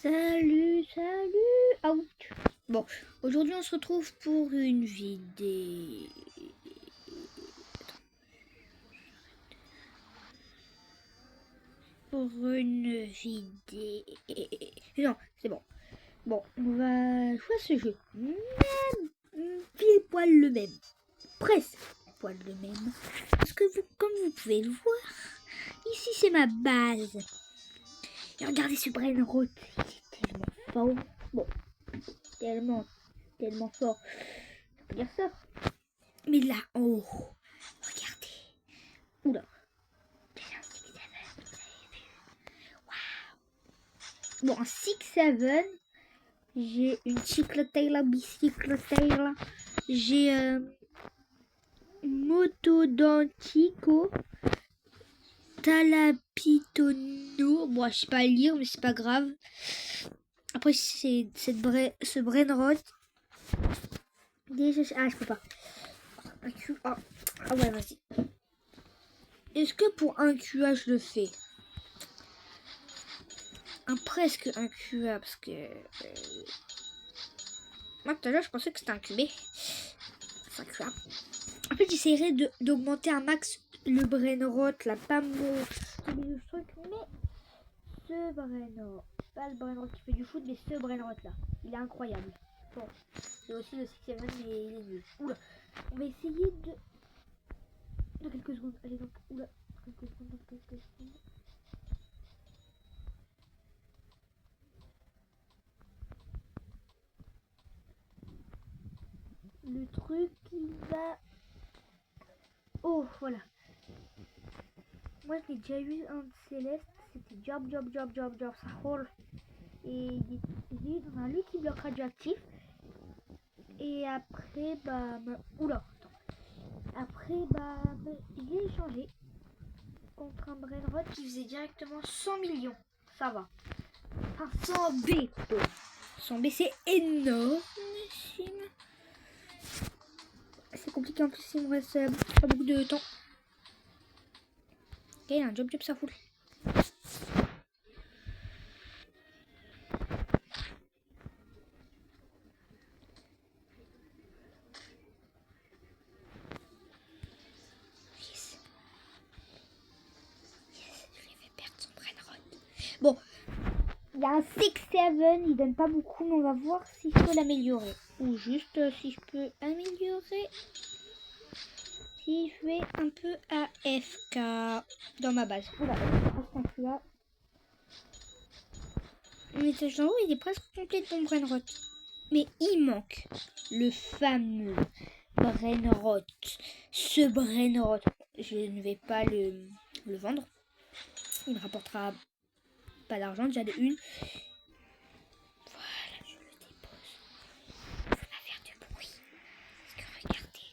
Salut, ouch. Bon, aujourd'hui on se retrouve pour une vidéo. Non, c'est bon. Bon, on va jouer à ce jeu. Même pile poil le même. Presque poil le même. Parce que comme vous pouvez le voir, ici c'est ma base. Et regardez ce Brainrot, il est tellement fort. Bon, tellement fort. Je peux dire ça. Mais là, oh, regardez. Oula. Bon, en 6-7, j'ai une Chicletail, bicycletail. J'ai Motodontico, Talapitono. Bon, je sais pas lire, mais c'est pas grave. Après, c'est ce Brainrot. Déjà, je peux pas. Ah ouais, vas-y. Est-ce que pour un QA, je le fais? Presque un QA, parce que... moi, tout à l'heure, je pensais que c'était un QB. C'est un QA. En fait, j'essaierai d'augmenter un max le Brainrot, la pas mon truc, mais ce Brainrot. Pas le Brainrot qui fait du foot, mais ce Brainrot là. Il est incroyable. Bon, c'est aussi le 6-7, mais il est nul. Oula. On va essayer de... dans quelques secondes. Allez, donc, oula. Quelques secondes. Le truc qui va... oh, voilà. Moi, j'ai déjà eu un céleste. C'était job, ça roule. Et il est dans un liquide bloc radioactif. Et après, bah... oula, attends. Après, bah... je l'ai échangé contre un Brainrot qui faisait directement 100 millions. Ça va. Enfin, 100 B. 100 B, c'est énorme. C'est compliqué en plus, il me reste pas beaucoup de temps. Ok, il y a un job, ça fout. Yes, je lui ai fait perdre son Brainrot. Bon, il y a un 6-7, il donne pas beaucoup, mais on va voir si je peux l'améliorer. Ou juste si je peux améliorer. Si je vais un peu à FK dans ma base. Oula, là. Le message d'en haut, il est presque complet de mon Brainrot. Mais il manque le fameux Brainrot. Ce Brainrot, je ne vais pas le vendre. Il ne rapportera pas d'argent, déjà de une. Voilà, je le dépose. Il ne faut pas faire de bruit. Parce que regardez.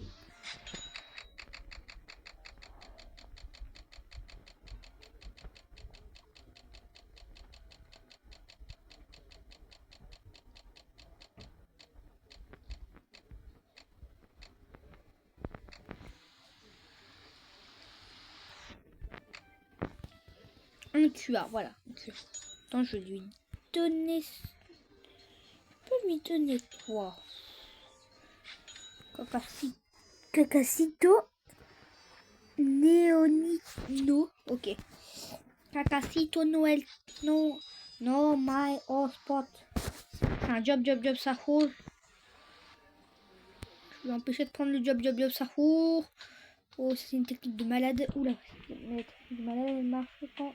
Un QA, voilà. Attends, je vais lui donner... je peux lui donner quoi? Cacacito Neonino. Ok. Cacacito Noël. No my hotspot. C'est un job, ça roule. Je vais empêcher de prendre le job, ça roule. Oh, c'est une technique de malade. Oula, la technique de malade, elle marche pas.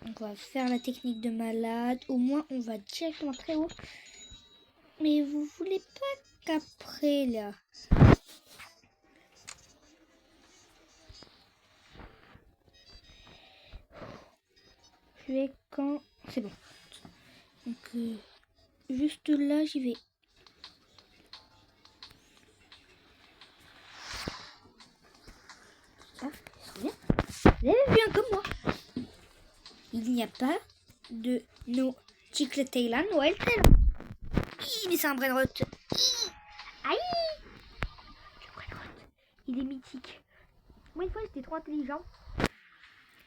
Donc on va faire la technique de malade. Au moins, on va directement très haut. Mais vous voulez pas qu'après, là... je vais quand... c'est bon. Donc, juste là, j'y vais. Ah, c'est bien. Vous avez vu un comme moi. Il n'y a pas de no Chicletail à Noël tel. Mais c'est un Brainrot. Aïe. Le Brainrot, il est mythique. Moi, une fois, j'étais trop intelligent.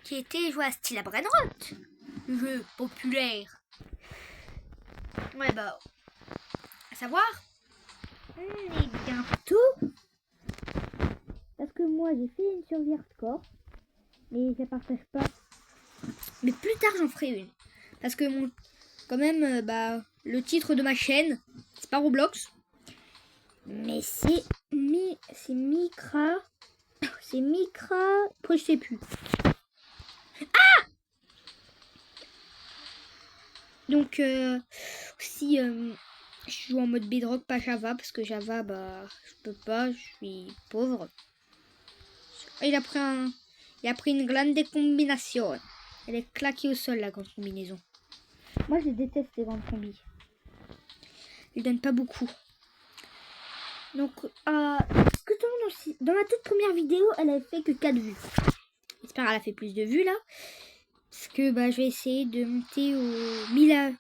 Qui était joué à style à Brainrot. le jeu populaire. Ouais, bah, à savoir, on est bientôt. Parce que moi, j'ai fait une survie hardcore, mais je la partage pas. Mais plus tard, j'en ferai une. Parce que quand même, bah, le titre de ma chaîne, c'est pas Roblox, mais c'est Micra. C'est Micra. Après, je sais plus. Donc, si je joue en mode Bedrock, pas Java, parce que Java, bah, je peux pas, je suis pauvre. Il a pris une grande combinaison. Elle est claquée au sol, la grande combinaison. Moi, je déteste les grandes combis. Ils donnent pas beaucoup. Donc, dans ma toute première vidéo, elle avait fait que 4 vues. J'espère qu'elle a fait plus de vues, là. Parce que bah, je vais essayer de monter au 1000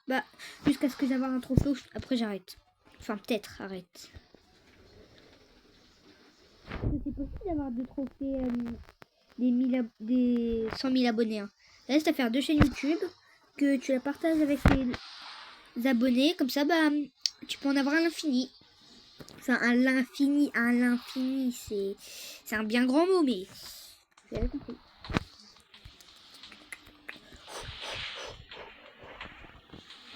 jusqu'à ce que j'aie un trophée. Après, j'arrête. Enfin, peut-être, arrête. C'est possible d'avoir des trophées, des 100 000 abonnés. Hein. Ça reste à faire 2 chaînes YouTube, que tu la partages avec les abonnés. Comme ça, bah, tu peux en avoir à l'infini. Enfin, à l'infini, c'est un bien grand mot, mais vous avez compris.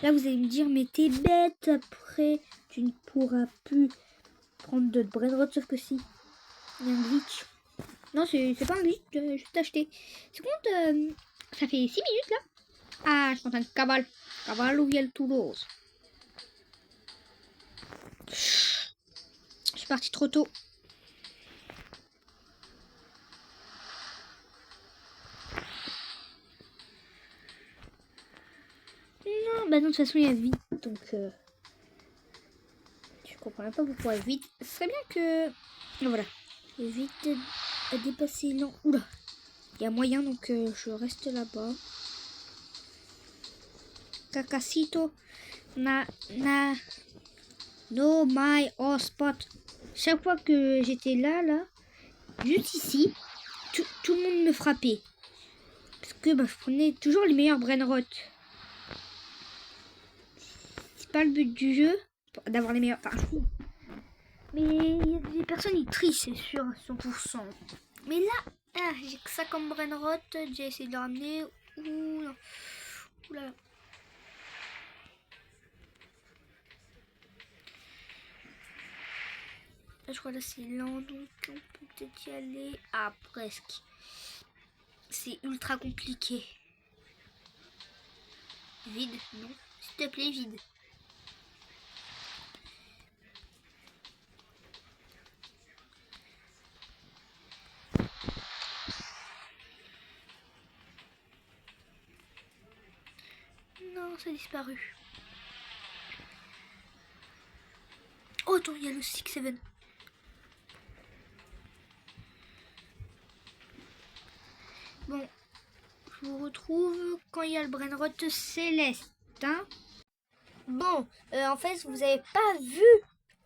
Là, vous allez me dire, mais t'es bête, après, tu ne pourras plus prendre de brainrot, sauf que si. Il y a un glitch. Non, c'est pas un glitch, je vais t'acheter. C'est compte, ça fait 6 minutes, là. Ah, je m'entends cavale. Cavale ou le Toulouse. Je suis partie trop tôt. Non, bah non, de toute façon, il y a vite, donc... Je comprends pas pourquoi vite. Ce serait bien que... Voilà. Vite à dépasser... Non, oula. Il y a moyen, donc je reste là-bas. Cacacito. No my spot. Chaque fois que j'étais là, juste ici, tout le monde me frappait. Parce que bah, je prenais toujours les meilleurs brainrot. C'est pas le but du jeu d'avoir les meilleurs. Enfin, mais il y a des personnes qui trichent, c'est sûr, 100%. Mais là, j'ai que ça comme brainrot. J'ai essayé de le ramener. Ouh, oula. Là, je crois là c'est lent, donc on peut peut-être y aller. Ah, presque. C'est ultra compliqué. Vide, non. S'il te plaît, vide. Non, ça a disparu. Oh, attends, il y a le 6-7. Bon, je vous retrouve quand il y a le brainrot céleste. Hein. Bon, en fait, vous n'avez pas vu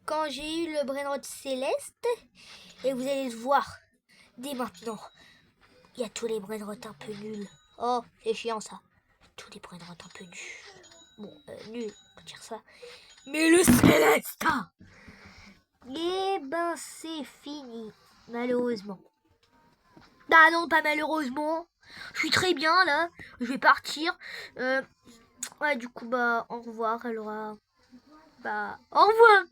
quand j'ai eu le brainrot céleste. Et vous allez le voir dès maintenant. Il y a tous les brainrots un peu nuls. Oh, c'est chiant ça. Tous les brainrots un peu nuls. Bon, nuls, on peut dire ça. Mais le céleste, eh ben, c'est fini, malheureusement. Bah non, pas malheureusement. Je suis très bien là. Je vais partir. Ouais, du coup, bah, au revoir. Alors, bah, au revoir.